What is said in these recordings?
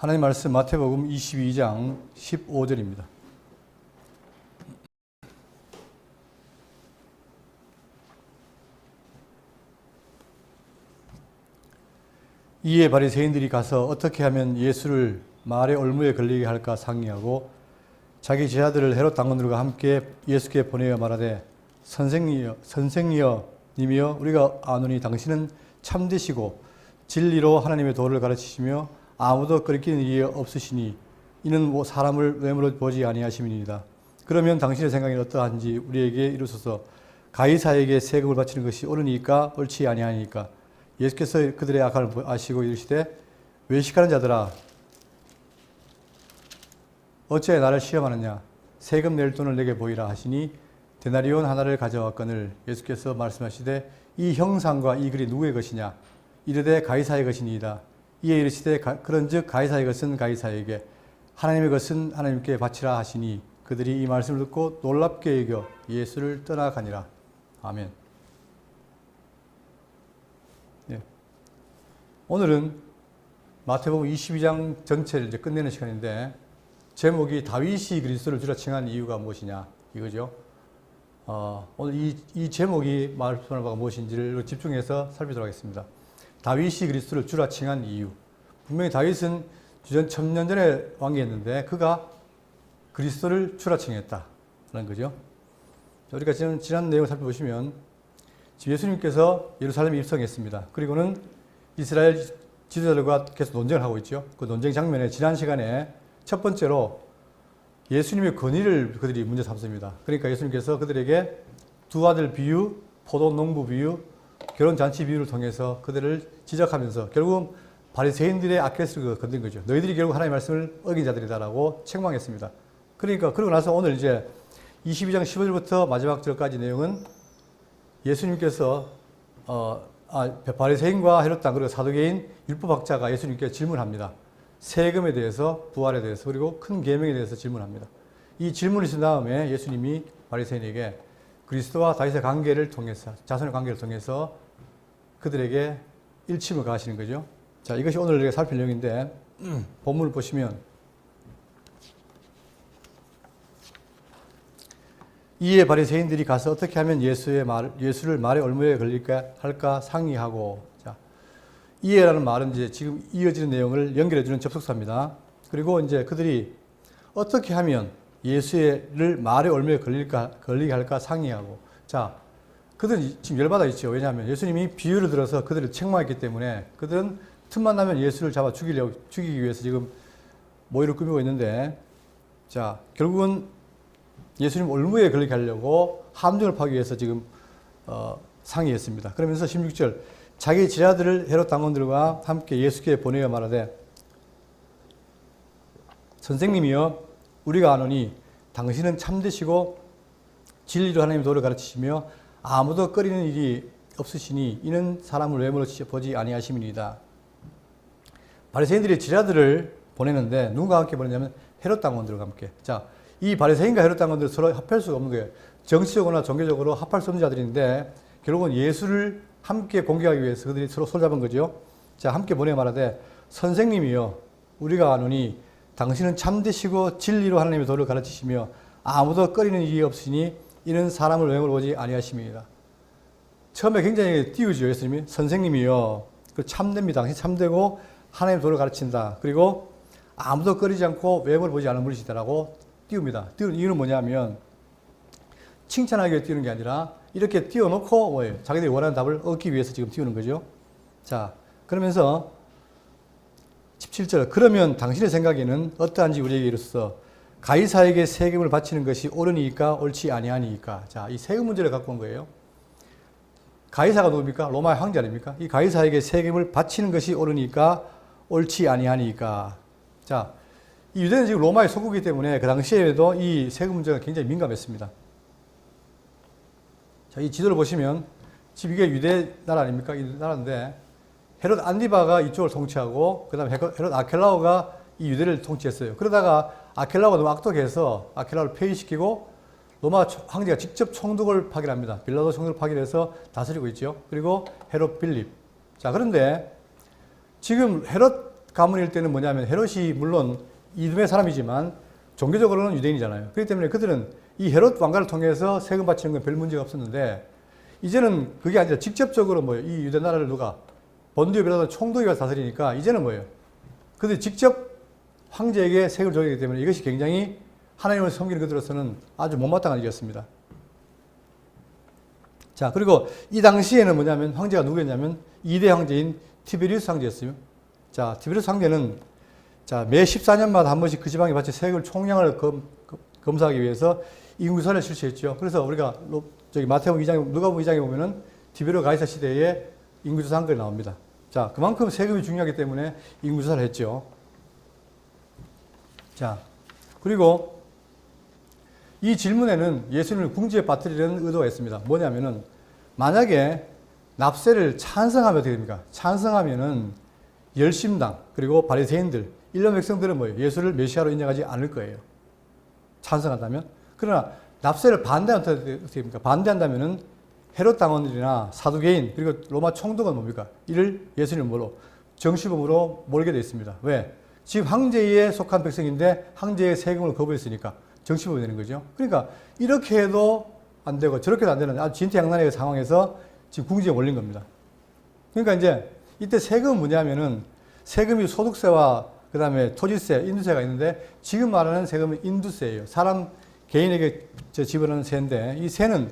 하나님 말씀 마태복음 22장 15절입니다. 이에 바리새인들이 가서 어떻게 하면 예수를 말의 올무에 걸리게 할까 상의하고 자기 제자들을 헤롯 당원들과 함께 예수께 보내어 말하되 선생이여 님이여 우리가 아노니 당신은 참되시고 진리로 하나님의 도를 가르치시며 아무도 끓이는 일이 없으시니 이는 사람을 외모로 보지 아니하심이니이다. 그러면 당신의 생각이 어떠한지 우리에게 이루소서. 가이사에게 세금을 바치는 것이 옳으니까 옳지 아니하니까. 예수께서 그들의 악함을 아시고 이르시되 외식하는 자들아 어찌 나를 시험하느냐. 세금 낼 돈을 내게 보이라 하시니 데나리온 하나를 가져왔거늘 예수께서 말씀하시되 이 형상과 이 글이 누구의 것이냐. 이르되 가이사의 것이니이다. 이에 이르시되 그런즉 가이사의 것은 가이사에게 하나님의 것은 하나님께 바치라 하시니 그들이 이 말씀을 듣고 놀랍게 여겨 예수를 떠나가니라. 아멘. 네. 오늘은 마태복음 22장 전체를 이제 끝내는 시간인데 제목이 다윗이 그리스도를 주라 칭한 이유가 무엇이냐 이거죠. 오늘 이 제목이 말씀하는 바가 무엇인지를 집중해서 살피도록 하겠습니다. 다윗이 그리스도를 주라 칭한 이유. 분명히 다윗은 주전 1000년 전에 왕이었는데 그가 그리스도를 주라 칭했다라는 거죠. 우리가 지난 내용을 살펴보시면 지금 예수님께서 예루살렘에 입성했습니다. 그리고는 이스라엘 지도자들과 계속 논쟁을 하고 있죠. 그 논쟁 장면에 지난 시간에 첫 번째로 예수님의 권위를 그들이 문제 삼습니다. 그러니까 예수님께서 그들에게 두 아들 비유, 포도 농부 비유, 결혼잔치 비유를 통해서 그들을 지적하면서 결국 바리새인들의 아킬레스건을 건든 거죠. 너희들이 결국 하나님의 말씀을 어긴 자들이다라고 책망했습니다. 그러니까 그러고 나서 오늘 이제 22장 15절부터 마지막 절까지 내용은 예수님께서 바리새인과 헤롯 당 그리고 사두개인 율법학자가 예수님께 질문합니다. 세금에 대해서, 부활에 대해서, 그리고 큰 계명에 대해서 질문합니다. 이 질문을 하신 다음에 예수님이 바리새인에게 그리스도와 다윗의 관계를 통해서, 자손의 관계를 통해서 그들에게 일침을 가하시는 거죠. 자, 이것이 오늘 우리가 살필 내용인데 본문을 보시면 이에 바리새인들이 가서 어떻게 하면 예수를 말의 올무에 걸릴까 할까 상의하고. 자, 이에라는 말은 이제 지금 이어지는 내용을 연결해주는 접속사입니다. 그리고 이제 그들이 어떻게 하면 예수를 말의 올무에 걸리게 할까 상의하고. 자, 그들은 지금 열받아 있죠. 왜냐하면 예수님이 비유를 들어서 그들을 책망했기 때문에 그들은 틈만 나면 예수를 잡아 죽이기 위해서 지금 모의를 꾸미고 있는데, 자, 결국은 예수님 올무에 걸리게 하려고 함정을 파기 위해서 지금 상의했습니다. 그러면서 16절 자기 제자들을 헤롯 당원들과 함께 예수께 보내어 말하되 선생님이여 우리가 아노니 당신은 참되시고 진리로 하나님의 도를 가르치시며 아무도 꺼리는 일이 없으시니 이는 사람을 외모로 보지 아니하심이니이다. 바리새인들이 제자들을 보내는데 누군가 함께 보내냐면 헤롯 당원들과 함께. 자, 이 바리새인과 헤롯 당원들 서로 합할 수가 없는 거예요. 정치적으로나 종교적으로 합할 수 없는 자들인데 결국은 예수를 함께 공격하기 위해서 그들이 서로 손잡은 거죠. 자, 함께 보내 말하되 선생님이여 우리가 아노니 당신은 참되시고 진리로 하나님의 도를 가르치시며 아무도 꺼리는 일이 없으니 이는 사람을 외모로 보지 아니하심이니이다. 처음에 굉장히 띄우죠. 예수님이 선생님이여 참됩니다. 당신 참되고 하나님의 도를 가르친다. 그리고 아무도 꺼리지 않고 외모를 보지 않은 분이시다라고 띄웁니다. 띄우는 이유는 뭐냐면 칭찬하기 위해 띄우는 게 아니라 이렇게 띄워놓고 뭐예요? 자기들이 원하는 답을 얻기 위해서 지금 띄우는 거죠. 자, 그러면서 17절 그러면 당신의 생각에는 어떠한지 우리에게 이르소서. 가이사에게 세금을 바치는 것이 옳으니까 옳지 아니하니까. 자, 이 세금 문제를 갖고 온 거예요. 가이사가 누굽니까? 로마의 황제 아닙니까? 이 가이사에게 세금을 바치는 것이 옳으니까 옳지 아니하니까. 자, 이 유대는 지금 로마의 속국이기 때문에 그 당시에도 이 세금 문제가 굉장히 민감했습니다. 자, 이 지도를 보시면 지금 이게 유대 나라 아닙니까? 이 나라인데 헤롯 안디바가 이쪽을 통치하고 그 다음에 헤롯 아켈라오가 이 유대를 통치했어요. 그러다가 아켈라오가 너무 악독해서 아켈라오를 폐위시키고 로마 황제가 직접 총독을 파견합니다. 빌라도 총독을 파견해서 다스리고 있죠. 그리고 헤롯 빌립. 자, 그런데 지금 헤롯 가문일 때는 뭐냐면 헤롯이 물론 이듬의 사람이지만 종교적으로는 유대인이잖아요. 그렇기 때문에 그들은 이 헤롯 왕가를 통해서 세금 바치는 건 별 문제가 없었는데 이제는 그게 아니라 직접적으로 뭐예요? 이 유대 나라를 누가 본디오비라도 총독이가 다스리니까 이제는 뭐예요? 그들이 직접 황제에게 세금을 줘야 하기 때문에 이것이 굉장히 하나님을 섬기는 그들로서는 아주 못마땅한 일이었습니다. 자, 그리고 이 당시에는 뭐냐면 황제가 누구였냐면 2대 황제인 티베리우스 황제였어요. 자, 티베리우스 황제는 자, 매 14년마다 한 번씩 그 지방에 바친 세금 총량을 검사하기 위해서 인구조사를 실시했죠. 그래서 우리가 저기 마태복음 2장, 누가복음 2장에 보면은 티베리오 가이사 시대에 인구조사 한 건이 나옵니다. 자, 그만큼 세금이 중요하기 때문에 인구조사를 했죠. 자, 그리고 이 질문에는 예수님을 궁지에 빠뜨리려는 의도가 있습니다. 뭐냐면은 만약에 납세를 찬성하면 어떻게 됩니까? 찬성하면은 열심당 그리고 바리새인들 일반 백성들은 뭐예요? 예수를 메시아로 인정하지 않을 거예요. 찬성한다면. 그러나 납세를 반대하면 어떻게 됩니까? 반대한다면은 헤롯 당원들이나 사두개인 그리고 로마 총독은 뭡니까? 이를 예수님을 뭐로? 정시범으로 몰게 되어 있습니다. 왜? 지금 황제에 속한 백성인데 황제의 세금을 거부했으니까 정시범이 되는 거죠. 그러니까 이렇게 해도 안 되고 저렇게 해도 안 되는 아주 진퇴양난의 상황에서 지금 궁지에 몰린 겁니다. 그러니까 이제 이때 세금은 뭐냐면은 세금이 소득세와 그 다음에 토지세, 인두세가 있는데 지금 말하는 세금은 인두세예요. 사람 개인에게 지불하는 세인데 이 세는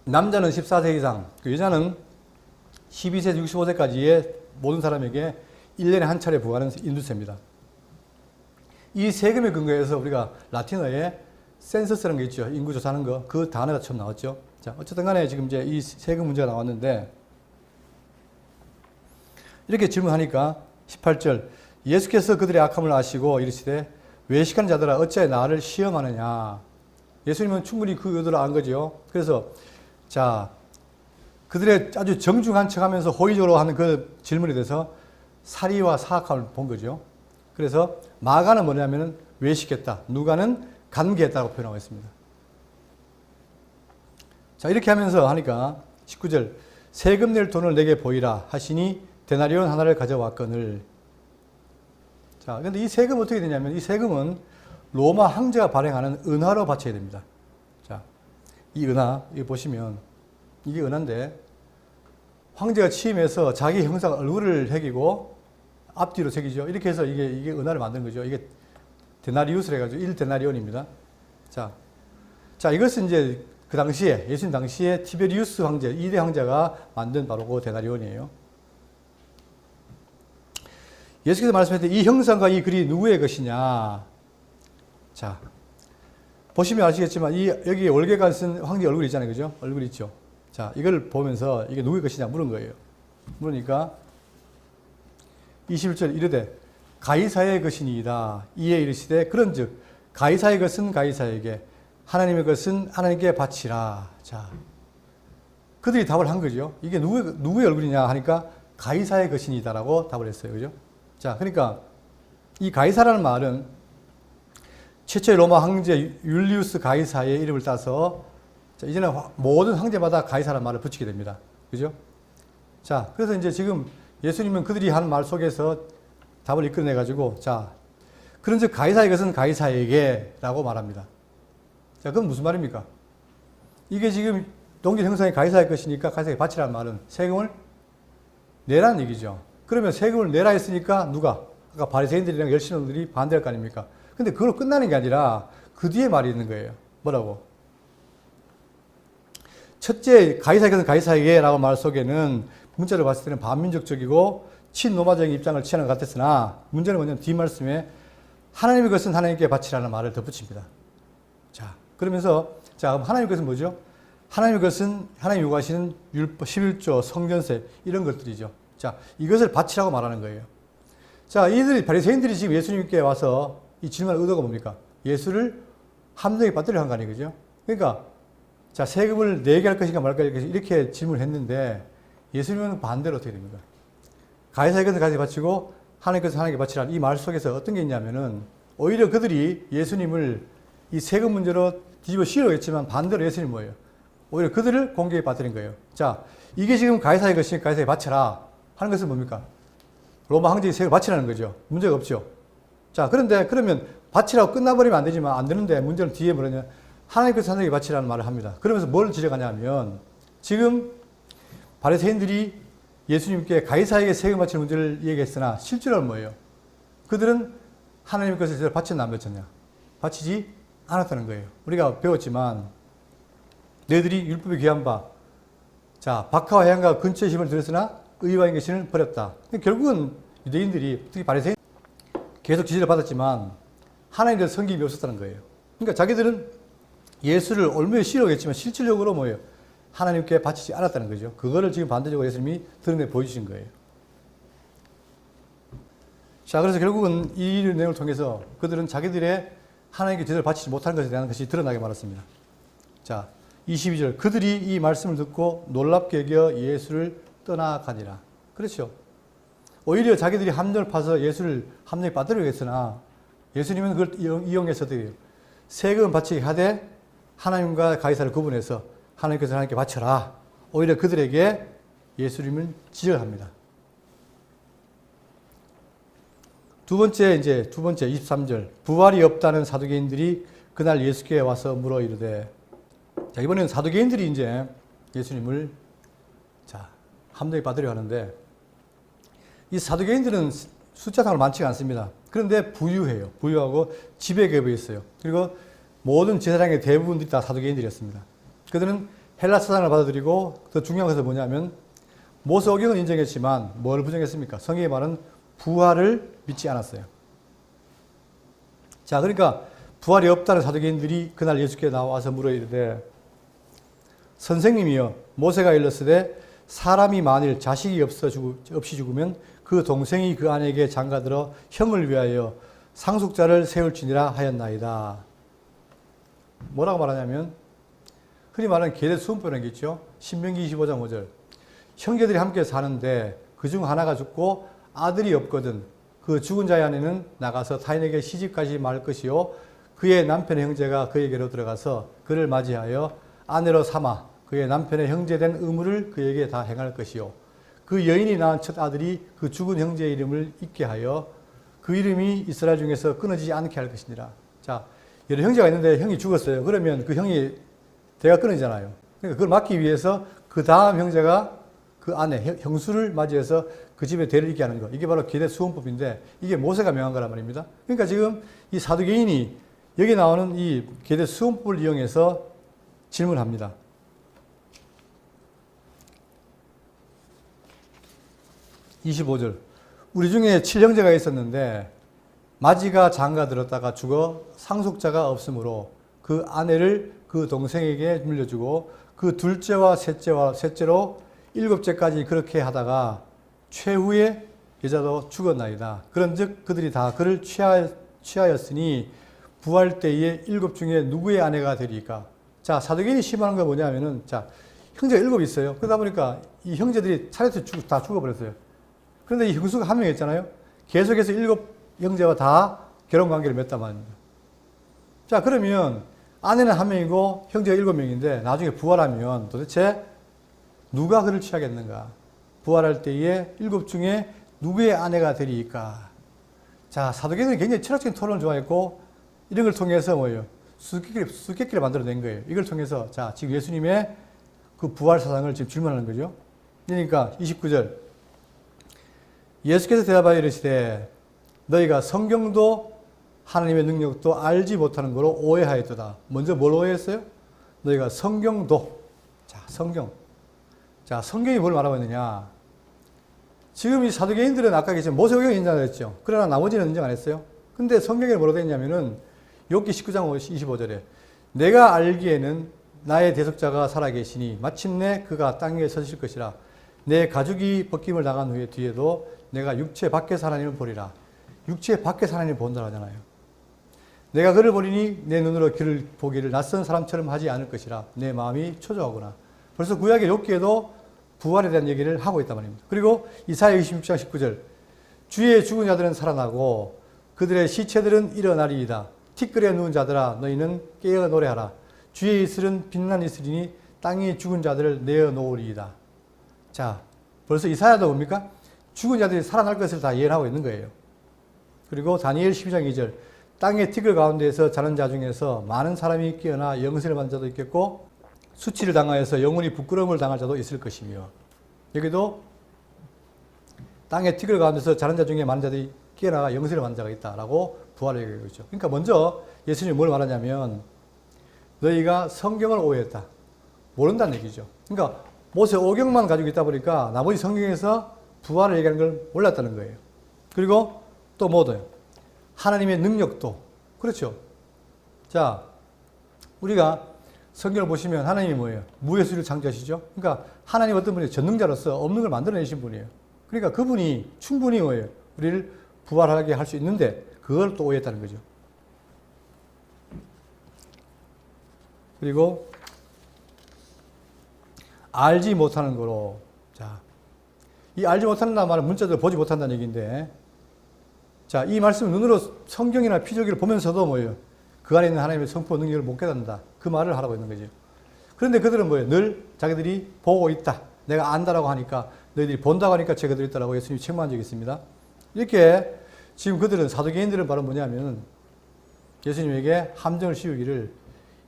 남자는 14세 이상, 여자는 12세, 65세까지의 모든 사람에게 1년에 한 차례 부과하는 인두세입니다. 이 세금에 근거해서 우리가 라틴어에 센서스라는 게 있죠. 인구 조사하는 거. 그 단어가 처음 나왔죠. 자, 어쨌든 간에 지금 이제 이 세금 문제가 나왔는데 이렇게 질문하니까 18절 예수께서 그들의 악함을 아시고 이르시되 외식하는 자들아 어찌하여 나를 시험하느냐. 예수님은 충분히 그 의도를 안 거죠. 그래서 자, 그들의 아주 정중한 척하면서 호의적으로 하는 그 질문에 대해서 사리와 사악함을 본 거죠. 그래서 마가는 뭐냐면은 외식했다. 누가는 간계했다고 표현하고 있습니다. 자, 이렇게 하면서 하니까 19절 세금 낼 돈을 내게 보이라 하시니 데나리온 하나를 가져왔거늘. 자, 근데 이 세금 어떻게 되냐면 이 세금은 로마 황제가 발행하는 은화로 바쳐야 됩니다. 자, 이 은화, 이거 보시면 이게 은화인데 황제가 취임해서 자기 형상 얼굴을 새기고 앞뒤로 새기죠. 이렇게 해서 이게 은화를 만든 거죠. 이게 데나리우스를 해가지고 1데나리온입니다. 자, 이것은 이제 그 당시에, 예수님 당시에 티베리우스 황제, 2대 황제가 만든 바로 그 데나리온이에요. 예수께서 말씀하실 때 이 형상과 이 글이 누구의 것이냐. 자, 보시면 아시겠지만 여기 월계관 쓴 황제 얼굴이 있잖아요. 그죠? 얼굴 있죠. 자, 이걸 보면서 이게 누구의 것이냐 물은 거예요. 물으니까 21절 이르되 가이사의 것이니이다. 이에 이르시되 그런즉 가이사의 것은 가이사에게 하나님의 것은 하나님께 바치라. 자, 그들이 답을 한 거죠. 이게 누구의 얼굴이냐 하니까 가이사의 것이니이다라고 답을 했어요. 그죠? 자, 그러니까 이 가이사라는 말은 최초의 로마 황제 율리우스 가이사의 이름을 따서 자, 이제는 모든 황제마다 가이사라는 말을 붙이게 됩니다. 그죠? 자, 그래서 이제 지금 예수님은 그들이 한 말 속에서 답을 이끌어내가지고, 자, 그런즉 가이사의 것은 가이사에게 라고 말합니다. 자, 그건 무슨 말입니까? 이게 지금 동질 형상이 가이사의 것이니까 가이사에게 바치라는 말은 세금을 내라는 얘기죠. 그러면 세금을 내라 했으니까 누가? 아까 바리새인들이랑 열심원들이 반대할 거 아닙니까? 근데 그걸로 끝나는 게 아니라 그 뒤에 말이 있는 거예요. 뭐라고? 첫째, 가이사의 것은 가이사에게 라고 말 속에는 문자를 봤을 때는 반민족적이고 친로마적인 입장을 취하는 것 같았으나 문제는 뭐냐면 뒷말씀에 하나님의 것은 하나님께 바치라는 말을 덧붙입니다. 자, 그러면서 자, 그럼 하나님의 것은 뭐죠? 하나님의 것은 하나님 요구하시는 율법, 11조, 성전세 이런 것들이죠. 자, 이것을 바치라고 말하는 거예요. 자, 이들이 바리새인들이 지금 예수님께 와서 이 질문의 의도가 뭡니까? 예수를 함정에 빠뜨리려 한 거 아니에요. 그죠? 그러니까 자, 세금을 내게 할 것인가 말까 이렇게 질문을 했는데 예수님은 반대로 어떻게 됩니까? 가이사의 것은 가이사에게 바치고 하나님의 것은 하나님께 바치라. 이 말 속에서 어떤 게 있냐면은 오히려 그들이 예수님을 이 세금 문제로 뒤집어 씌우려고 했지만 반대로 예수님은 뭐예요? 오히려 그들을 공격에 빠뜨린 거예요. 자, 이게 지금 가이사의 것이니 가이사에게 바쳐라 하는 것은 뭡니까? 로마 황제에게 세금을 바치라는 거죠. 문제가 없죠. 자, 그런데 그러면 바치라고 끝나버리면 안 되지만 안 되는데 문제는 뒤에 뭐냐. 하나님께서 사람에게 바치라는 말을 합니다. 그러면서 뭘 지적하냐면 지금 바리새인들이 예수님께 가이사에게 세금 바치는 문제를 얘기했으나 실제로는 뭐예요? 그들은 하나님께서 제대로 바쳤나 안 바쳤냐? 바치지 않았다는 거예요. 우리가 배웠지만 너희들이 율법에 귀한 바, 자 박하와 해안가 근처에 힘을 들였으나 의와 인계심을 버렸다. 결국은 유대인들이 특히 바리새인 계속 지지를 받았지만 하나님의 섬김이 없었다는 거예요. 그러니까 자기들은 예수를 올무에 싫어했지만 실질적으로 뭐예요? 하나님께 바치지 않았다는 거죠. 그거를 지금 반대적으로 예수님이 드러내 보여주신 거예요. 자, 그래서 결국은 이 내용을 통해서 그들은 자기들의 하나님께 제대로 바치지 못한 것에 대한 것이 드러나게 말았습니다. 자, 22절. 그들이 이 말씀을 듣고 놀랍게 여겨 예수를 떠나가니라. 그렇죠. 오히려 자기들이 함정을 파서 예수를 함정에 빠뜨리려고 했으나 예수님은 그걸 이용해서 세금 바치게 하되 하나님과 가이사를 구분해서 하나님께서 하나님께 바쳐라. 오히려 그들에게 예수님을 지적합니다. 두 번째 23절. 부활이 없다는 사두개인들이 그날 예수께 와서 물어 이르되. 자, 이번에는 사두개인들이 이제 예수님을 함정에 빠뜨려 하는데 이 사두개인들은 숫자상으로 많지가 않습니다. 그런데 부유해요. 부유하고 지배계급에 있어요. 그리고 모든 제사장의 대부분들이 다 사두개인들이었습니다. 그들은 헬라 사상을 받아들이고 더 중요한 것은 뭐냐면 모세오경은 인정했지만 뭘 부정했습니까? 성경의 말은 부활을 믿지 않았어요. 자, 그러니까 부활이 없다는 사두개인들이 그날 예수께 나와서 물어 이르되 선생님이여 모세가 일렀으되 사람이 만일 자식이 없이 죽으면 그 동생이 그 아내에게 장가들어 형을 위하여 상속자를 세울지니라 하였나이다. 뭐라고 말하냐면 흔히 말하는 계대 수음표라는 게 있죠. 신명기 25장 5절. 형제들이 함께 사는데 그중 하나가 죽고 아들이 없거든 그 죽은 자의 아내는 나가서 타인에게 시집가지 말 것이요 그의 남편의 형제가 그에게로 들어가서 그를 맞이하여 아내로 삼아 그의 남편의 형제된 의무를 그에게 다 행할 것이요 그 여인이 낳은 첫 아들이 그 죽은 형제의 이름을 잊게 하여 그 이름이 이스라엘 중에서 끊어지지 않게 할 것이니라. 자, 여러 형제가 있는데 형이 죽었어요. 그러면 그 형이 대가 끊어지잖아요. 그러니까 그걸 막기 위해서 그 다음 형제가 그 아내, 형수를 맞이해서 그 집에 대를 잇게 하는 거. 이게 바로 계대 수원법인데 이게 모세가 명한 거란 말입니다. 그러니까 지금 이 사두개인이 여기 나오는 이 계대 수원법을 이용해서 질문합니다. 25절. 우리 중에 7형제가 있었는데 마지가 장가 들었다가 죽어 상속자가 없으므로 그 아내를 그 동생에게 물려주고 그 둘째와 셋째로 일곱째까지 그렇게 하다가 최후에 여자도 죽었나이다. 그런즉 그들이 다 그를 취하였으니 부활 때에 일곱 중에 누구의 아내가 되리까? 자, 사두개인이 심하는 건 뭐냐면은 자, 형제가 7 있어요. 그러다 보니까 이 형제들이 차례서 다 죽어버렸어요. 그런데 이 형수가 한 명 있잖아요. 계속해서 7 형제와 다 결혼 관계를 맺단 말입니다. 자, 그러면 아내는 한 명이고 형제가 7명인데 나중에 부활하면 도대체 누가 그를 취하겠는가? 부활할 때에 7 중에 누구의 아내가 되리까? 자, 사두개인은 굉장히 철학적인 토론을 좋아했고 이런 걸 통해서 뭐예요? 수수께끼를 만들어낸 거예요. 이걸 통해서 자, 지금 예수님의 그 부활 사상을 지금 질문하는 거죠. 그러니까 29절. 예수께서 대답하여 이르시되 너희가 성경도 하나님의 능력도 알지 못하는 거로 오해하였도다. 먼저 뭘 오해했어요? 너희가 성경도. 자, 성경. 자, 성경이 뭘 말하고 있느냐? 지금 이 사두개인들은 아까 계신 모세오경을 인정했죠. 그러나 나머지는 인정 안 했어요. 근데 성경에 뭐라고 했냐면은 욥기 19장 25절에 내가 알기에는 나의 대속자가 살아계시니 마침내 그가 땅 위에 서실 것이라. 내 가죽이 벗김을 당한 후에 뒤에도 내가 육체 밖에서 하나님을 보리라. 육체 밖에서 하나님을 본다 하잖아요. 내가 그를 보리니 내 눈으로 그를 보기를 낯선 사람처럼 하지 않을 것이라. 내 마음이 초조하구나. 벌써 구약의 욥기에도 부활에 대한 얘기를 하고 있단 말입니다. 그리고 이사야 26장 19절. 주의 죽은 자들은 살아나고 그들의 시체들은 일어나리이다. 티끌에 누운 자들아 너희는 깨어 노래하라. 주의 이슬은 빛난 이슬이니 땅이 죽은 자들을 내어 놓으리이다. 자, 벌써 이사야도 뭡니까? 죽은 자들이 살아날 것을 다 예언하고 있는 거예요. 그리고 다니엘 12장 2절 땅의 티끌 가운데에서 자는 자 중에서 많은 사람이 깨어나 영생을 받는 자도 있겠고 수치를 당하여서 영원히 부끄러움을 당할 자도 있을 것이며, 여기도 땅의 티끌 가운데서 자는 자 중에 많은 자들이 깨어나 영생을 받는 자가 있다라고 부활을 얘기하고 있죠. 그러니까 먼저 예수님이 뭘 말하냐면 너희가 성경을 오해했다. 모른다는 얘기죠. 그러니까 모세 오경만 가지고 있다 보니까 나머지 성경에서 부활을 얘기하는 걸 몰랐다는 거예요. 그리고 또 뭐도요? 하나님의 능력도. 그렇죠. 자, 우리가 성경을 보시면 하나님이 뭐예요? 무예수를 창조하시죠. 그러니까 하나님 어떤 분이 전능자로서 없는 걸 만들어내신 분이에요. 그러니까 그분이 충분히 뭐예요? 우리를 부활하게 할 수 있는데 그걸 또 오해했다는 거죠. 그리고 알지 못하는 거로. 자, 이 알지 못한다는 말은 문자대로 보지 못한다는 얘기인데, 자, 이 말씀은 눈으로 성경이나 피조기를 보면서도 뭐예요? 그 안에 있는 하나님의 성품 능력을 못 깨닫는다. 그 말을 하라고 있는 거죠. 그런데 그들은 뭐예요? 늘 자기들이 보고 있다. 내가 안다라고 하니까, 너희들이 본다고 하니까 제가 있다라고 예수님이 책망한 적이 있습니다. 이렇게 지금 그들은, 사두개인들은 바로 뭐냐면 예수님에게 함정을 씌우기를,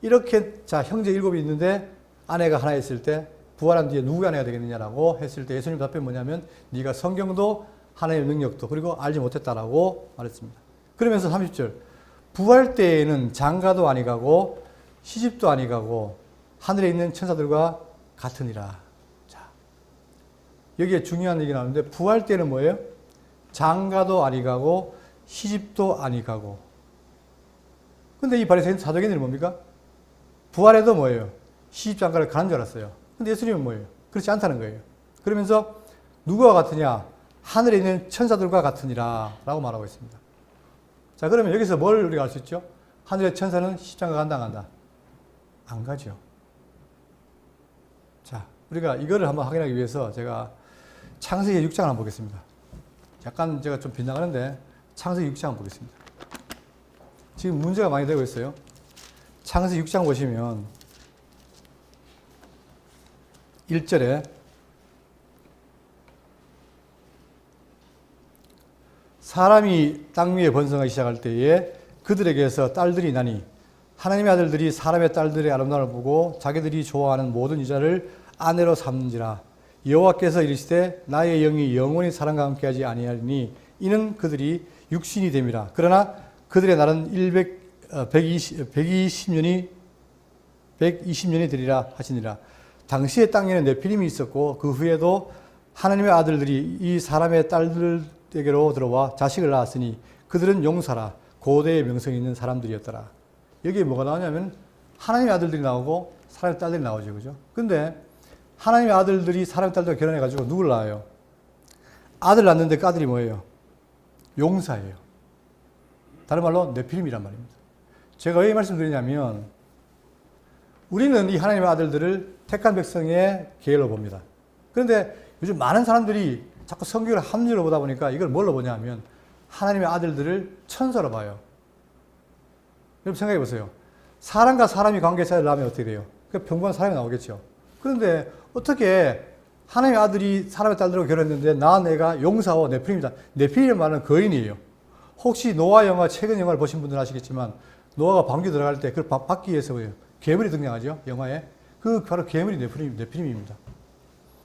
이렇게 자 형제 7이 있는데 아내가 하나 있을 때 부활한 뒤에 누구가 아내가 되겠느냐라고 했을 때 예수님 답변이 뭐냐면 네가 성경도 하나님의 능력도 그리고 알지 못했다라고 말했습니다. 그러면서 30절 부활 때에는 장가도 아니 가고 시집도 아니 가고 하늘에 있는 천사들과 같으니라. 자, 여기에 중요한 얘기 나오는데 부활 때는 뭐예요? 장가도 아니 가고 시집도 아니 가고. 근데 이 바리새인 사두개인들은 뭡니까? 부활에도 뭐예요? 시집장가를 가는 줄 알았어요. 근데 예수님은 뭐예요? 그렇지 않다는 거예요. 그러면서 누구와 같으냐? 하늘에 있는 천사들과 같으니라 라고 말하고 있습니다. 자, 그러면 여기서 뭘 우리가 알 수 있죠? 하늘의 천사는 시집장가 간다 안 간다? 안 가죠. 자, 우리가 이거를 한번 확인하기 위해서 제가 창세기 6장을 한번 보겠습니다. 약간 제가 좀 빗나가는데 창세기 6장 한번 보겠습니다. 지금 문제가 많이 되고 있어요. 창세기 6장 보시면 1절에 사람이 땅 위에 번성하기 시작할 때에 그들에게서 딸들이 나니 하나님의 아들들이 사람의 딸들의 아름다움을 보고 자기들이 좋아하는 모든 여자를 아내로 삼는지라. 여호와께서 이르시되 나의 영이 영원히 사람과 함께하지 아니하리니 이는 그들이 육신이 됨이라. 그러나 그들의 날은 120년이 되리라 하시니라. 당시에 땅에는 네피림이 있었고 그 후에도 하나님의 아들들이 이 사람의 딸들에게로 들어와 자식을 낳았으니 그들은 용사라 고대의 명성이 있는 사람들이었더라. 여기에 뭐가 나오냐면 하나님의 아들들이 나오고 사람의 딸들이 나오죠. 그죠? 근데 하나님의 아들들이 사람의 딸들과 결혼해가지고 누굴 낳아요? 아들 낳는데 그 아들이 뭐예요? 용사예요. 다른 말로 네피림이란 말입니다. 제가 왜 이 말씀 드리냐면 우리는 이 하나님의 아들들을 택한 백성의 계열로 봅니다. 그런데 요즘 많은 사람들이 자꾸 성경을 합리로 보다 보니까 이걸 뭘로 보냐 하면 하나님의 아들들을 천사로 봐요. 여러분 생각해 보세요. 사람과 사람이 관계 사이를 나면 어떻게 돼요? 평범한 사람이 나오겠죠. 그런데 어떻게 하나님의 아들이 사람의 딸들과 결혼했는데 낳은 애가 용사와 네피림이다. 네피림이라는 말은 거인이에요. 혹시 노아 영화, 최근 영화를 보신 분들은 아시겠지만 노아가 방귀 들어갈 때 그걸 막기 위해서 뭐예요? 괴물이 등장하죠. 영화에. 그 바로 괴물이 네피림입니다.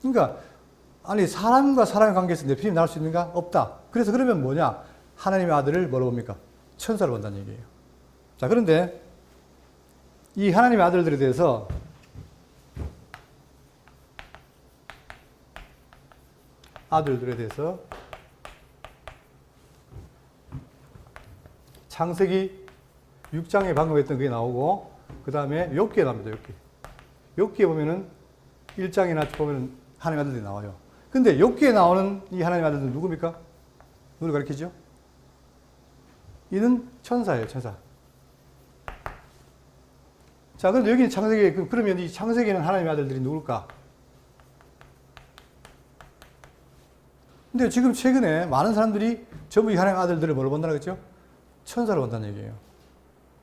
그러니까 아니 사람과 사람의 관계에서 네피림이 나올 수 있는가? 없다. 그래서 그러면 뭐냐? 하나님의 아들을 뭐로 봅니까? 천사로 본다는 얘기예요. 자, 그런데 이 하나님의 아들들에 대해서 창세기 6장에 방금 했던 그게 나오고 그 다음에 욥기에 나옵니다. 욥기에 보면은 1장이나 보면은 하나님의 아들들이 나와요. 근데 욥기에 나오는 이 하나님의 아들들은 누굽니까? 누구를 가리키죠? 이는 천사예요, 천사. 자, 그런데 여기는 창세기, 그러면 이 창세기에는 하나님의 아들들이 누굴까? 근데 지금 최근에 많은 사람들이 전부 이 하나님의 아들들을 뭐로 본다고 했죠? 천사로 본다는 얘기예요.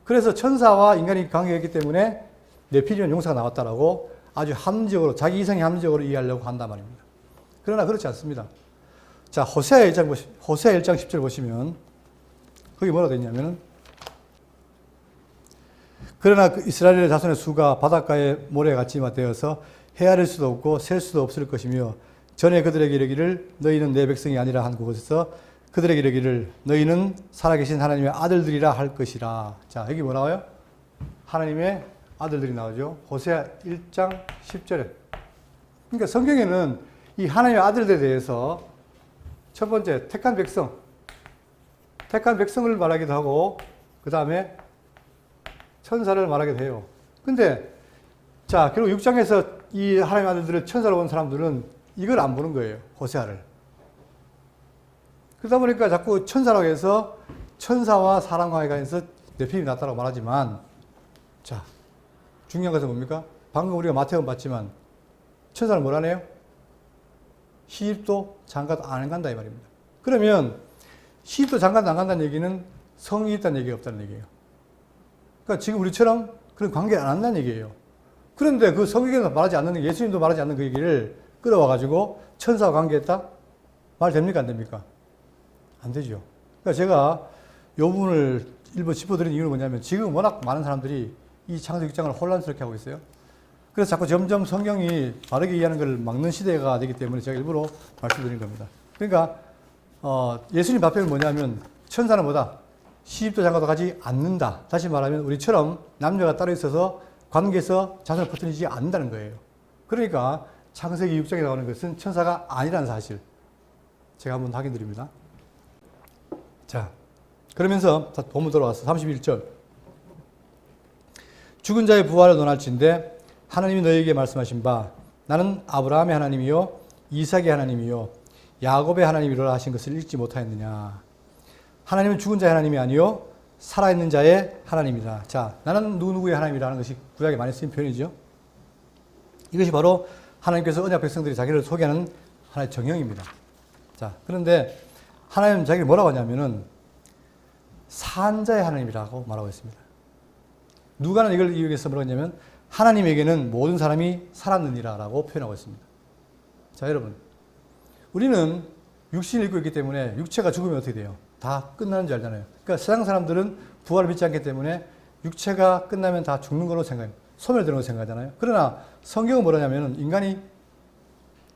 그래서 천사와 인간이 관계했기 때문에 네피림은 용사가 나왔다라고 아주 합리적으로, 자기 이성의 합리적으로 이해하려고 한단 말입니다. 그러나 그렇지 않습니다. 자, 호세아 1장 10절 보시면 거기 뭐라고 되어 있냐면 그러나 그 이스라엘의 자손의 수가 바닷가의 모래같이 되어서 헤아릴 수도 없고 셀 수도 없을 것이며 전에 그들에게 이르기를 너희는 내 백성이 아니라 한 그곳에서 그들에게 이르기를 너희는 살아계신 하나님의 아들들이라 할 것이라. 자, 여기 뭐 나와요? 하나님의 아들들이 나오죠. 호세아 1장 10절에. 그러니까 성경에는 이 하나님의 아들들에 대해서 첫 번째 택한 백성을 말하기도 하고 그 다음에 천사를 말하기도 해요. 근데 자, 결국 6장에서 이 하나님의 아들들을 천사로 본 사람들은 이걸 안 보는 거예요. 호세아를. 그러다 보니까 자꾸 천사라고 해서 천사와 사람과에 관해서 네피림이 났다고 말하지만 자, 중요한 것은 뭡니까? 방금 우리가 마태복음 봤지만 천사는 뭘 하네요? 시집도 장가도 안 간다 이 말입니다. 그러면 시집도 장가도 안 간다는 얘기는 성이 있다는 얘기가 없다는 얘기예요. 그러니까 지금 우리처럼 그런 관계를 안 한다는 얘기예요. 그런데 그 성경에서 말하지 않는, 예수님도 말하지 않는 그 얘기를 끌어와가지고 천사와 관계했다? 말 됩니까? 안 됩니까? 안 되죠. 그러니까 제가 이 부분을 일부 짚어드린 이유는 뭐냐면 지금 워낙 많은 사람들이 이 창세기 6장을 혼란스럽게 하고 있어요. 그래서 자꾸 점점 성경이 바르게 이해하는 걸 막는 시대가 되기 때문에 제가 일부러 말씀드린 겁니다. 그러니까 예수님 답변은 뭐냐면 천사는 뭐다? 시집도 장가도 가지 않는다. 다시 말하면 우리처럼 남녀가 따로 있어서 관계에서 자손을 퍼뜨리지 않는다는 거예요. 그러니까 창세기 6장에 나오는 것은 천사가 아니라는 사실 제가 한번 확인드립니다. 자, 그러면서 본문 돌아와서 31절 죽은 자의 부활을 논할진대 하나님이 너희에게 말씀하신 바 나는 아브라함의 하나님이요 이삭의 하나님이요 야곱의 하나님이로라 하신 것을 읽지 못하였느냐. 하나님은 죽은 자의 하나님이 아니요 살아있는 자의 하나님이다. 자, 나는 누구누구의 하나님이라는 것이 구약에 많이 쓰인 표현이죠. 이것이 바로 하나님께서 언약 백성들이 자기를 소개하는 하나의 정형입니다. 자, 그런데 하나님 자기를 뭐라고 하냐면은 산자의 하나님이라고 말하고 있습니다. 누가는 이걸 이용해서 뭐라고 했냐면 하나님에게는 모든 사람이 살았느니라 라고 표현하고 있습니다. 자, 여러분 우리는 육신을 입고 있기 때문에 육체가 죽으면 어떻게 돼요? 다 끝나는 줄 알잖아요. 그러니까 세상 사람들은 부활을 믿지 않기 때문에 육체가 끝나면 다 죽는 걸로 생각해요. 소멸되는 걸로 생각하잖아요. 그러나 성경은 뭐라냐면 인간이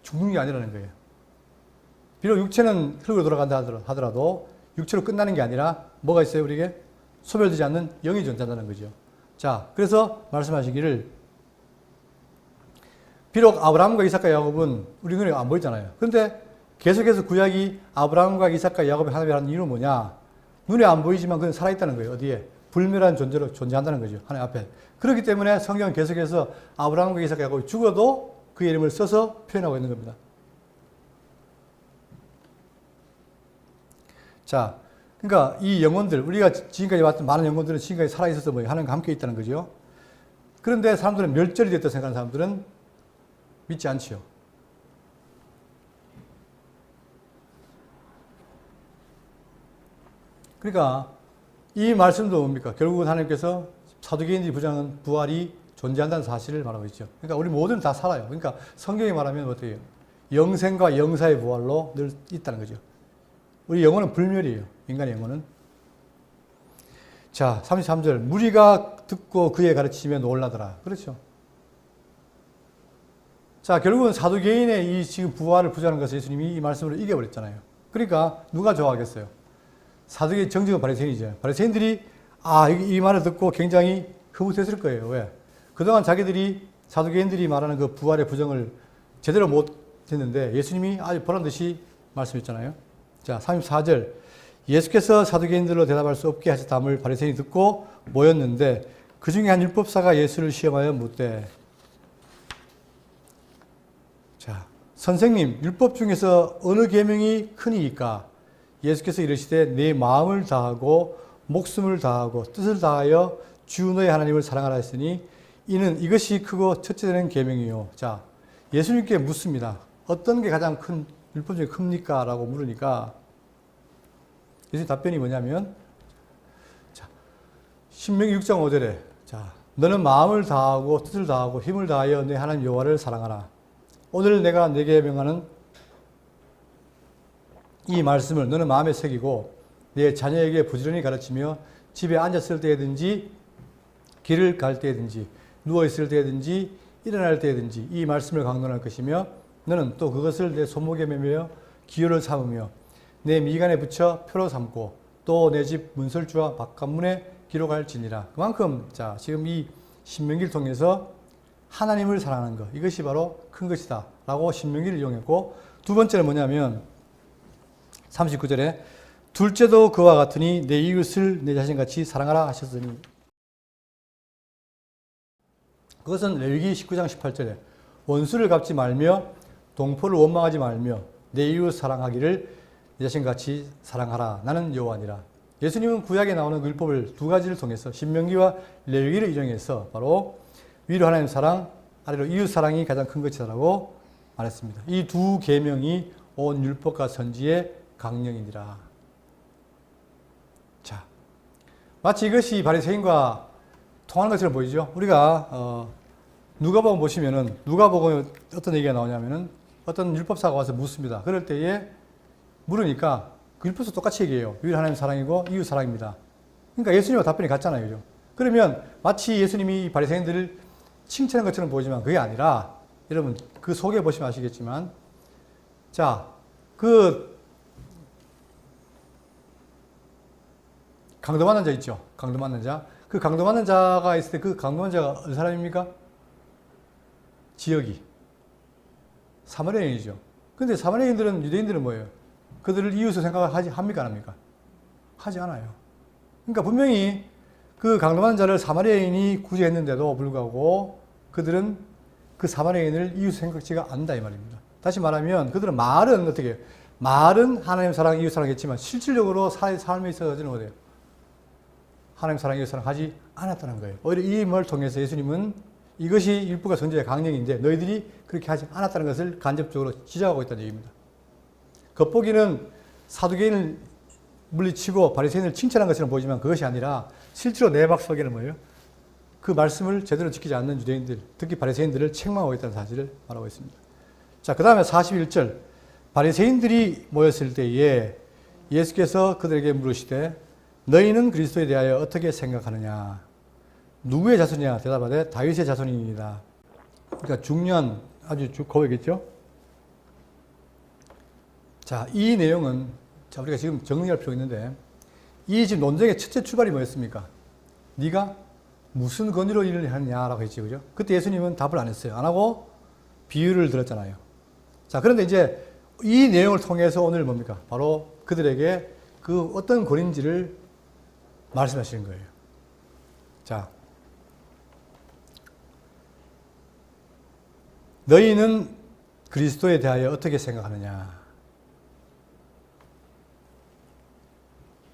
죽는 게 아니라는 거예요. 비록 육체는 흙으로 돌아간다 하더라도 육체로 끝나는 게 아니라 뭐가 있어요? 우리에게 소멸되지 않는 영이 존재한다는 거죠. 자, 그래서 말씀하시기를 비록 아브라함과 이삭과 야곱은 우리 눈에 안 보이잖아요. 그런데 계속해서 구약이 아브라함과 이삭과 야곱의 하나님이라는 이유는 뭐냐? 눈에 안 보이지만 그건 살아있다는 거예요. 어디에? 불멸한 존재로 존재한다는 거죠. 하나님 앞에. 그렇기 때문에 성경은 계속해서 아브라함과 이삭과 야곱이 죽어도 그의 이름을 써서 표현하고 있는 겁니다. 자, 그러니까 이 영혼들, 우리가 지금까지 봤던 많은 영혼들은 지금까지 살아있어서 뭐 하나님과 함께 있다는 거죠. 그런데 사람들은 멸절이 됐다고 생각하는 사람들은 믿지 않지요. 그러니까 이 말씀도 뭡니까? 결국은 하나님께서 사두개인들이 부정하는 부활이 존재한다는 사실을 말하고 있죠. 그러니까 우리 모두는 다 살아요. 그러니까 성경이 말하면 어떻게 해요? 영생과 영사의 부활로 늘 있다는 거죠. 우리 영혼은 불멸이에요. 인간의 영혼은. 자, 33절. 무리가 듣고 그의 가르치시며 놀라더라. 그렇죠. 자, 결국은 사두개인의 이 지금 부활을 부정하는 것을 예수님이 이 말씀으로 이겨버렸잖아요. 그러니까 누가 좋아하겠어요? 사두개인 정직은 바리새인이죠. 바리새인들이 이 말을 듣고 굉장히 흐뭇했을 거예요. 왜? 그동안 자기들이 사두개인들이 말하는 그 부활의 부정을 제대로 못했는데 예수님이 아주 보란듯이 말씀했잖아요. 자, 34절. 예수께서 사두개인들로 대답할 수 없게 하셨다함을 바리새인이 듣고 모였는데 그 중에 한 율법사가 예수를 시험하여 묻되 자, 선생님, 율법 중에서 어느 계명이 크니이까? 예수께서 이르시되 내 마음을 다하고 목숨을 다하고 뜻을 다하여 주 너의 하나님을 사랑하라 했으니 이는 이것이 크고 첫째 되는 계명이요. 자, 예수님께 묻습니다. 어떤 게 가장 큰 율법 중에 큽니까? 라고 물으니까 예수님 답변이 뭐냐면 자, 신명기 6장 5절에 자, 너는 마음을 다하고 뜻을 다하고 힘을 다하여 내 하나님 여호와를 사랑하라. 오늘 내가 네게 명하는 이 말씀을 너는 마음에 새기고 내 자녀에게 부지런히 가르치며 집에 앉았을 때든지 길을 갈 때든지 누워있을 때든지 일어날 때든지 이 말씀을 강론할 것이며 너는 또 그것을 내 손목에 매며 기호를 삼으며 내 미간에 붙여 표로 삼고 또 내 집 문설주와 바깥문에 기록할지니라. 그만큼 자 지금 이 신명기를 통해서 하나님을 사랑하는 것 이것이 바로 큰 것이다 라고 신명기를 이용했고, 두 번째는 뭐냐면 39절에 둘째도 그와 같으니 내 이웃을 내 자신같이 사랑하라 하셨으니, 그것은 레위기 19장 18절에 원수를 갚지 말며 동포를 원망하지 말며 내 이웃 사랑하기를 내 자신같이 사랑하라 나는 여호와니라. 예수님은 구약에 나오는 그 율법을 두 가지를 통해서 신명기와 레위기를 이용해서 바로 위로 하나님 사랑, 아래로 이웃 사랑이 가장 큰 것이다라고 말했습니다. 이 두 계명이 온 율법과 선지의 강령이니라. 자, 마치 이것이 바리새인과 통하는 것처럼 보이죠. 우리가 누가복음 보시면은 누가복음 어떤 얘기가 나오냐면은 어떤 율법사가 와서 묻습니다. 그럴 때에 물으니까 그 율법서 똑같이 얘기해요. 위로 하나님 사랑이고 이웃 사랑입니다. 그러니까 예수님과 답변이 같잖아요, 그죠? 그러면 마치 예수님이 바리새인들을 칭찬한 것처럼 보이지만 그게 아니라, 여러분 그 속에 보시면 아시겠지만, 자, 그 강도 맞는 자 있죠. 강도 맞는 자. 그 강도 맞는 자가 있을 때 그 강도 맞는 자가 어느 사람입니까? 지역이 사마리아인이죠. 근데 사마리아인들은, 유대인들은 뭐예요? 그들을 이웃으로 합니까 안 합니까? 하지 않아요. 그러니까 분명히 그 강도 맞는 자를 사마리아인이 구제했는데도 불구하고 그들은 그 사마리아인을 이웃 생각지가 않는다 이 말입니다. 다시 말하면 그들은 말은 어떻게 해요? 말은 하나님 사랑, 이웃 사랑했지만 실질적으로 삶에 있어서는 어때요? 하나님 사랑, 이웃 사랑 하지 않았다는 거예요. 오히려 이 말을 통해서 예수님은 이것이 율법과 선지의 강령인데 너희들이 그렇게 하지 않았다는 것을 간접적으로 지적하고 있다는 얘기입니다. 겉보기는 사두개인을 물리치고 바리새인을 칭찬한 것처럼 보이지만 그것이 아니라 실제로 내막 속에는 뭐예요? 그 말씀을 제대로 지키지 않는 유대인들, 특히 바리새인들을 책망하고 있다는 사실을 말하고 있습니다. 자, 그 다음에 41절. 바리새인들이 모였을 때에 예수께서 그들에게 물으시되 너희는 그리스도에 대하여 어떻게 생각하느냐? 누구의 자손이냐? 대답하되 다윗의 자손이니이다. 그러니까 중요한 아주 고백이겠죠? 자, 이 내용은 자, 우리가 지금 정리할 필요가 있는데, 이 지금 논쟁의 첫째 출발이 뭐였습니까? 네가 무슨 권위로 일을 하느냐라고 했지, 그죠? 그때 예수님은 답을 안 했어요. 안 하고 비유를 들었잖아요. 자, 그런데 이제 이 내용을 통해서 오늘 뭡니까? 바로 그들에게 그 어떤 권위인지를 말씀하시는 거예요. 자, 너희는 그리스도에 대하여 어떻게 생각하느냐?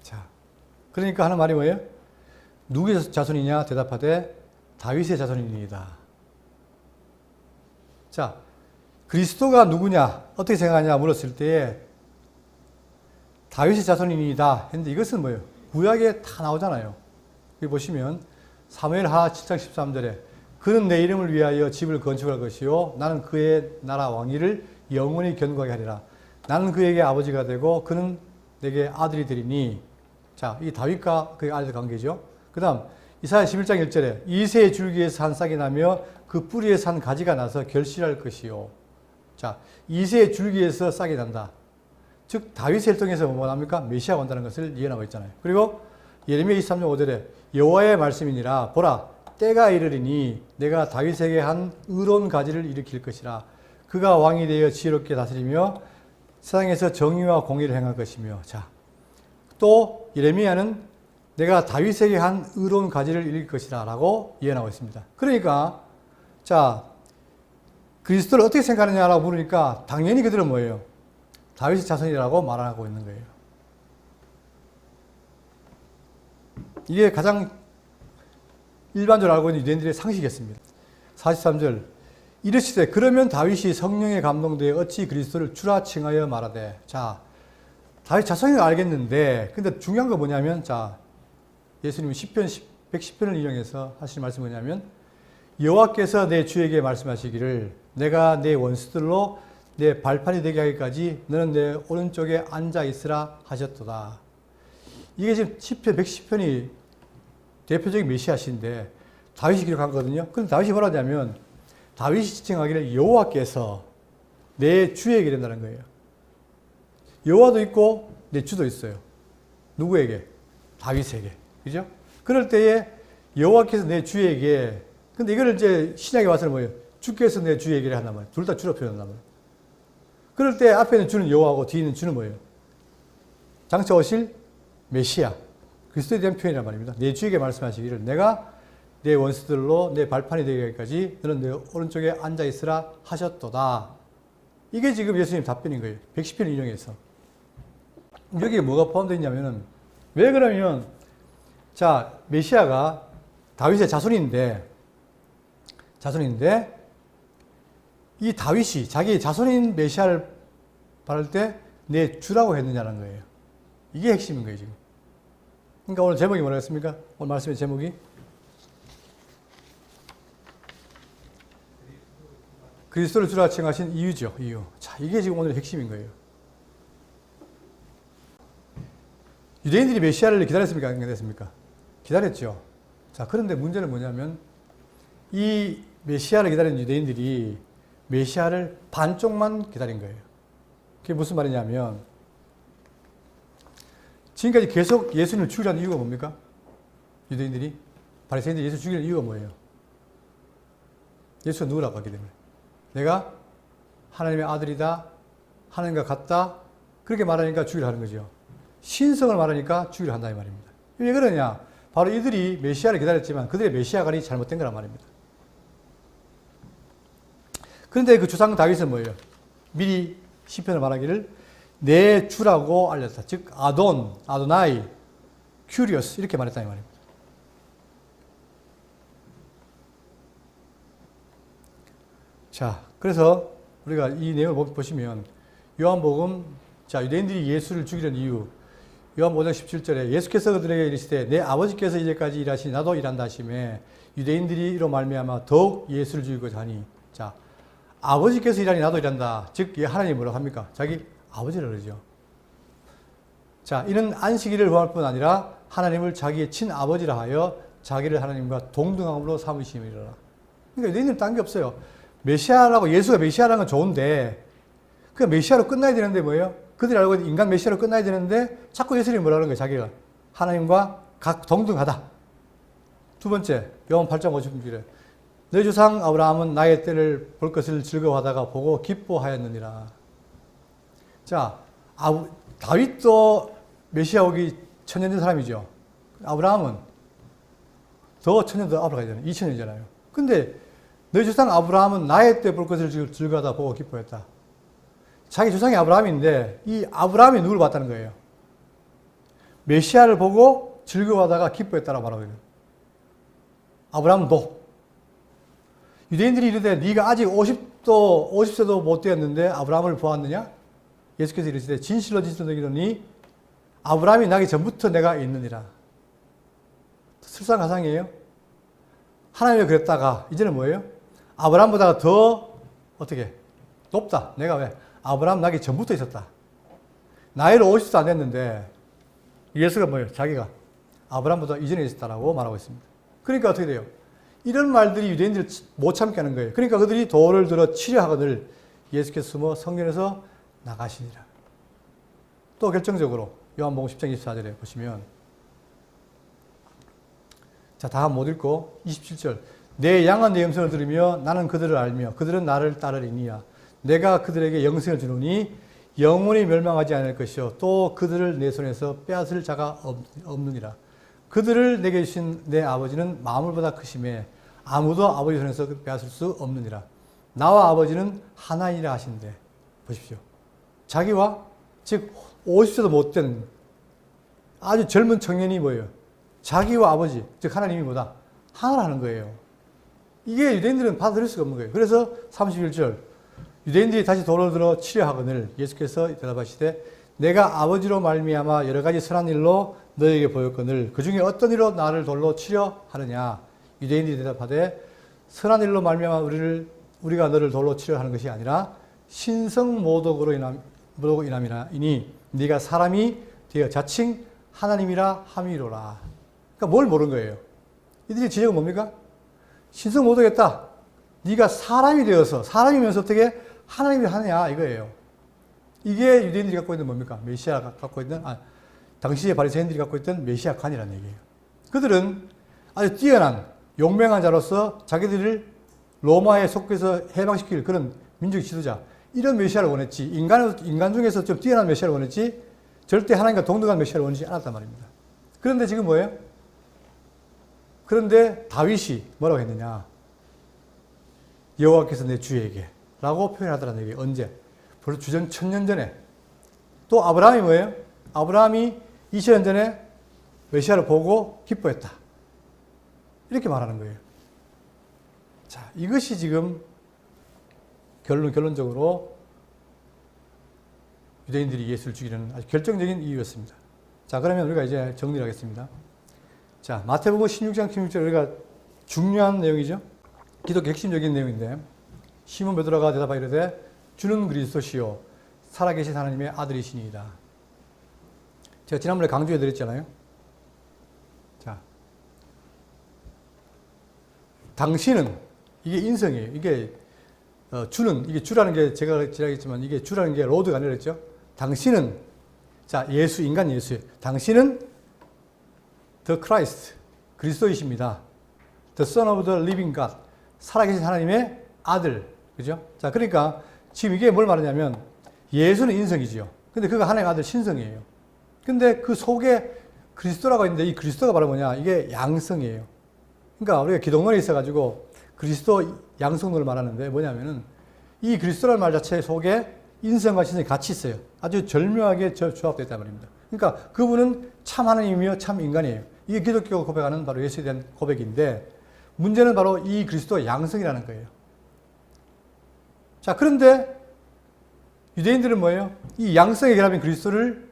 자, 그러니까 하는 말이 뭐예요? 누구의 자손이냐? 대답하되 다윗의 자손이니이다. 자, 그리스도가 누구냐? 어떻게 생각하냐? 물었을 때에 다윗의 자손이니이다 했는데 이것은 뭐예요? 구약에 다 나오잖아요. 여기 보시면 사무엘하 7장 13절에 그는 내 이름을 위하여 집을 건축할 것이요 나는 그의 나라 왕위를 영원히 견고하게 하리라. 나는 그에게 아버지가 되고 그는 내게 아들이 되리니. 자, 이 다윗과 그의 아들 관계죠. 그 다음 이사야 11장 1절에 이새의 줄기에서 한 싹이 나며 그 뿌리에서 한 가지가 나서 결실할 것이요. 자, 이새의 줄기에서 싹이 난다. 즉 다윗의 혈통에서 뭐 납니까? 메시아가 온다는 것을 예언하고 있잖아요. 그리고 예레미야 23장 5절에 여호와의 말씀이니라 보라 때가 이르리니 내가 다윗에게 한 의로운 가지를 일으킬 것이라. 그가 왕이 되어 지혜롭게 다스리며 세상에서 정의와 공의를 행할 것이며. 자, 또 예레미야는 내가 다윗에게 한 의로운 가지를 일으킬 것이라 라고 예언하고 있습니다. 그러니까 자, 그리스도를 어떻게 생각하느냐라고 물으니까 당연히 그들은 뭐예요? 다윗의 자손이라고 말하고 있는 거예요. 이게 가장 일반적으로 알고 있는 유대인들의 상식이었습니다. 43절 이르시되 그러면 다윗이 성령에 감동되어 어찌 그리스도를 주라 칭하여 말하되. 자, 다윗 자손인 걸 알겠는데 근데 중요한 거 뭐냐면, 자, 예수님이 110편을 인용해서 하시는 말씀이 뭐냐면 여호와께서 내 주에게 말씀하시기를 내가 내 원수들로 내 발판이 되게 하기까지 너는 내 오른쪽에 앉아 있으라 하셨도다. 이게 지금 시편 110편이 대표적인 메시아신데 다윗이 기록한 거거든요. 근데 다윗이 뭐라 하냐면 다윗이 지칭하기를 여호와께서 내 주에게 된다는 거예요. 여호와도 있고 내 주도 있어요. 누구에게? 다윗에게. 그죠? 그럴 때에 여호와께서 내 주에게, 근데 이거를 이제 신약에 와서는 뭐예요? 주께서 내 주에게 한단 말이에요. 둘 다 주로 표현한단 말이에요. 그럴 때 앞에는 주는 여호와고 뒤에 있는 주는 뭐예요? 장차 오실 메시아. 그리스도에 대한 표현이란 말입니다. 내 주에게 말씀하시기를 내가 내 원수들로 내 발판이 되기까지 너는 내 오른쪽에 앉아 있으라 하셨도다. 이게 지금 예수님 답변인 거예요. 110편 인용해서. 여기에 뭐가 포함되어 있냐면은, 왜 그러면, 자, 메시아가 다윗의 자손인데, 이 다윗이 자기의 자손인 메시아를 바랄 때 내 주라고 했느냐는 거예요. 이게 핵심인 거예요, 지금. 그러니까 오늘 제목이 뭐라고 했습니까? 오늘 말씀의 제목이? 그리스도를 주라 칭하신 이유죠, 이유. 자, 이게 지금 오늘의 핵심인 거예요. 유대인들이 메시아를 기다렸습니까? 안 기다렸습니까? 기다렸죠. 자, 그런데 문제는 뭐냐면, 이 메시아를 기다린 유대인들이 메시아를 반쪽만 기다린 거예요. 그게 무슨 말이냐면, 지금까지 계속 예수님을 죽이라는 이유가 뭡니까? 유대인들이, 바리새인들이 예수 죽이는 이유가 뭐예요? 예수가 누구라고 하기 때문에. 내가 하나님의 아들이다, 하나님과 같다, 그렇게 말하니까 죽이려 하는 거죠. 신성을 말하니까 죽이려 한다 이 말입니다. 왜 그러냐? 바로 이들이 메시아를 기다렸지만 그들의 메시아관이 잘못된 거란 말입니다. 그런데 그 조상 다윗은 뭐예요? 미리 시편을 말하기를 내 주라고 알렸다. 즉 아도나이, 큐리오스 이렇게 말했다 이 말입니다. 자, 그래서 우리가 이 내용을 보시면 요한복음, 자, 유대인들이 예수를 죽이려는 이유, 요한 5장 17절에 예수께서 그들에게 이르시되 내 아버지께서 이제까지 일하시니 나도 일한다 하시매 유대인들이 이로 말미암아 더욱 예수를 죽이고자 하니, 자, 아버지께서 일하니 나도 일한다. 즉 하나님이 뭐라고 합니까? 자기 아버지를 그러죠. 자, 이는 안식일을 범할 뿐 아니라 하나님을 자기의 친아버지라 하여 자기를 하나님과 동등함으로 삼으심이라. 그러니까 유대인들은 딴 게 없어요. 메시아라고, 예수가 메시아라는 건 좋은데 그 메시아로 끝나야 되는데 뭐예요? 그들이 알고 있는 인간 메시아로 끝나야 되는데 자꾸 예수님이 뭐라는 거예요? 자기가 하나님과 각 동등하다. 두 번째, 요한 8장 50절에 내 조상 아브라함은 나의 때를 볼 것을 즐거워하다가 보고 기뻐하였느니라. 자, 다윗도 메시아 오기 천년 된 사람이죠. 아브라함은 더 천년 더 앞으로 가야 되잖아요. 2000년이잖아요. 근데 내 조상 아브라함은 나의 때 볼 것을 즐거워하다 보고 기뻐했다. 자기 조상이 아브라함인데 이 아브라함이 누굴 봤다는 거예요? 메시아를 보고 즐거워하다가 기뻐했다라고 말하거든요. 아브라함도. 유대인들이 이르되 네가 아직 50세도 못 되었는데 아브라함을 보았느냐? 예수께서 이르시되 진실로 너희니 아브라함이 나기 전부터 내가 있느니라. 설상가상이에요. 하나님이 그랬다가 이제는 뭐예요? 아브라함보다 더 어떻게 높다. 내가 왜? 아브라함 나기 전부터 있었다. 나이로 50도 안 됐는데 예수가 뭐예요? 자기가 아브라함보다 이전에 있었다라고 말하고 있습니다. 그러니까 어떻게 돼요? 이런 말들이 유대인들을 못 참게 하는 거예요. 그러니까 그들이 돌을 들어 치려 하거늘 예수께서 숨어 성전에서 나가시니라. 또 결정적으로 요한복음 10장 24절에 보시면, 자, 다 못 읽고 27절 내 양은 내 음성을 들으며 나는 그들을 알며 그들은 나를 따르리니야. 내가 그들에게 영생을 주노니 영원히 멸망하지 않을 것이요 또 그들을 내 손에서 빼앗을 자가 없느니라. 그들을 내게 주신 내 아버지는 만물보다 크심에 아무도 아버지 손에서 빼앗을 수 없느니라. 나와 아버지는 하나이라 하신대. 보십시오. 자기와, 즉 50세도 못된 아주 젊은 청년이 뭐예요? 자기와 아버지, 즉 하나님이 뭐다? 하나라는 거예요. 이게 유대인들은 받아들일 수가 없는 거예요. 그래서 31절 유대인들이 다시 돌을 들어 치려 하거늘 예수께서 대답하시되 내가 아버지로 말미암아 여러 가지 선한 일로 너에게 보였거늘 그 중에 어떤 일로 나를 돌로 치려 하느냐? 유대인들이 대답하되 선한 일로 말미암아 우리가 너를 돌로 치려 하는 것이 아니라 신성 모독으로 인함이니 네가 사람이 되어 자칭 하나님이라 함이로라. 그러니까 뭘 모르는 거예요? 이들의 지적은 뭡니까? 신성 모독했다. 네가 사람이 되어서 사람이면서 어떻게 하나님이 하느냐 이거예요. 이게 유대인들이 갖고 있는 뭡니까? 메시아가 갖고 있는 당시의 바리새인들이 갖고 있던 메시아관이라는 얘기예요. 그들은 아주 뛰어난 용맹한 자로서 자기들을 로마에 속해서 해방시킬 그런 민족 지도자 이런 메시아를 원했지 인간 중에서 좀 뛰어난 메시아를 원했지 절대 하나님과 동등한 메시아를 원하지 않았단 말입니다. 그런데 지금 뭐예요? 그런데 다윗이 뭐라고 했느냐? 여호와께서 내 주에게 라고 표현하더라는 얘기예요. 언제? 벌써 주전 1000년 전에. 또 아브라함이 뭐예요? 아브라함이 2000년 전에 메시아를 보고 기뻐했다. 이렇게 말하는 거예요. 자, 이것이 지금 결론적으로 유대인들이 예수를 죽이려는 아주 결정적인 이유였습니다. 자, 그러면 우리가 이제 정리를 하겠습니다. 자, 마태복음 16장 16절 우리가 중요한 내용이죠. 기독교 핵심적인 내용인데 시몬 베드로가 대답하여 이르되 주는 그리스도시요 살아계신 하나님의 아들이시니이다. 제가 지난번에 강조해 드렸잖아요. 자, 당신은 이게 인성이에요. 이게 주는 이게 주라는 게 제가 지나겠지만 이게 주라는 게 로드가 아니라 그랬죠. 당신은 자 예수 인간 예수예요. 당신은 the Christ 그리스도이십니다. the Son of the Living God 살아계신 하나님의 아들 그죠? 자 그러니까 지금 이게 뭘 말하냐면 예수는 인성이죠. 근데 그가 하나님의 아들 신성이에요. 근데 그 속에 그리스도라고 있는데 이 그리스도가 바로 뭐냐? 이게 양성이에요. 그러니까 우리가 기독론에 있어가지고 그리스도 양성론을 말하는데 뭐냐면은 이 그리스도라는 말 자체 속에 인성과 신성이 같이 있어요. 아주 절묘하게 조합되어 있단 말입니다. 그러니까 그분은 참 하나님이며 참 인간이에요. 이게 기독교가 고백하는 바로 예수에 대한 고백인데 문제는 바로 이 그리스도의 양성이라는 거예요. 자, 그런데 유대인들은 뭐예요? 이 양성의 결합인 그리스도를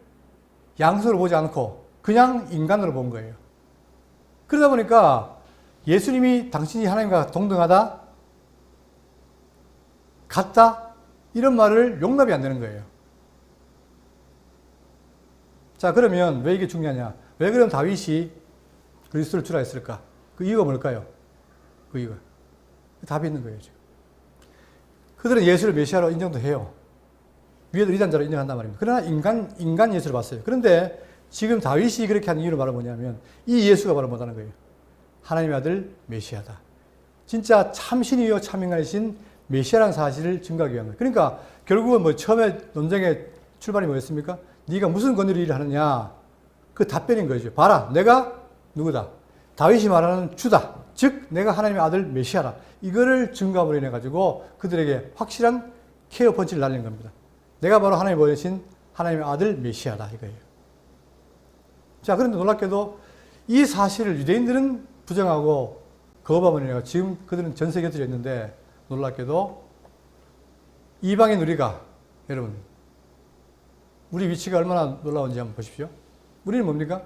양성으로 보지 않고 그냥 인간으로 본 거예요. 그러다 보니까 예수님이 당신이 하나님과 동등하다? 같다? 이런 말을 용납이 안 되는 거예요. 자, 그러면 왜 이게 중요하냐? 왜 그럼 다윗이 그리스도를 주라 했을까? 그 이유가 뭘까요? 그 이유가. 답이 있는 거예요, 지금. 그들은 예수를 메시아로 인정도 해요. 위에도 이단자로 인정한단 말입니다. 그러나 인간 예수를 봤어요. 그런데 지금 다윗이 그렇게 한 이유는 바로 뭐냐면 이 예수가 바로 뭐라는 거예요? 하나님의 아들 메시아다. 진짜 참신이요 참인간이신 메시아라는 사실을 증거하기 위한 거예요. 그러니까 결국은 뭐 처음에 논쟁의 출발이 뭐였습니까? 네가 무슨 권위로 일을 하느냐? 그 답변인 거죠. 봐라, 내가 누구다? 다윗이 말하는 주다. 즉 내가 하나님의 아들 메시아라. 이거를 증거함으로 인해 가지고 그들에게 확실한 케어 펀치를 날린 겁니다. 내가 바로 하나님이 보내신 하나님의 아들 메시아다 이거예요. 자, 그런데 놀랍게도 이 사실을 유대인들은 부정하고 거부함으로 인해 지금 그들은 전 세계에 들여 있는데 놀랍게도 이방인 우리가 여러분 우리 위치가 얼마나 놀라운지 한번 보십시오. 우리는 뭡니까?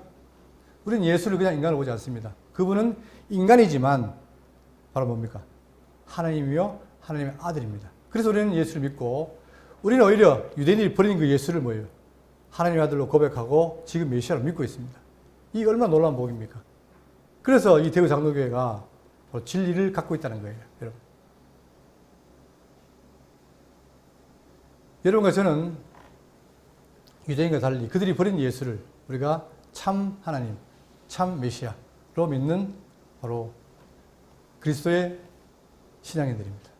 우리는 예수를 그냥 인간으로 보지 않습니다. 그분은 인간이지만 바로 뭡니까? 하나님이요 하나님의 아들입니다. 그래서 우리는 예수를 믿고 우리는 오히려 유대인들이 버린 그 예수를 뭐예요? 하나님의 아들로 고백하고 지금 메시아로 믿고 있습니다. 이게 얼마나 놀라운 복입니까? 그래서 이 대구 장로교회가 진리를 갖고 있다는 거예요. 여러분. 여러분과 저는 유대인과 달리 그들이 버린 예수를 우리가 참 하나님, 참 메시아로 믿는 바로 그리스도의 신앙인들입니다.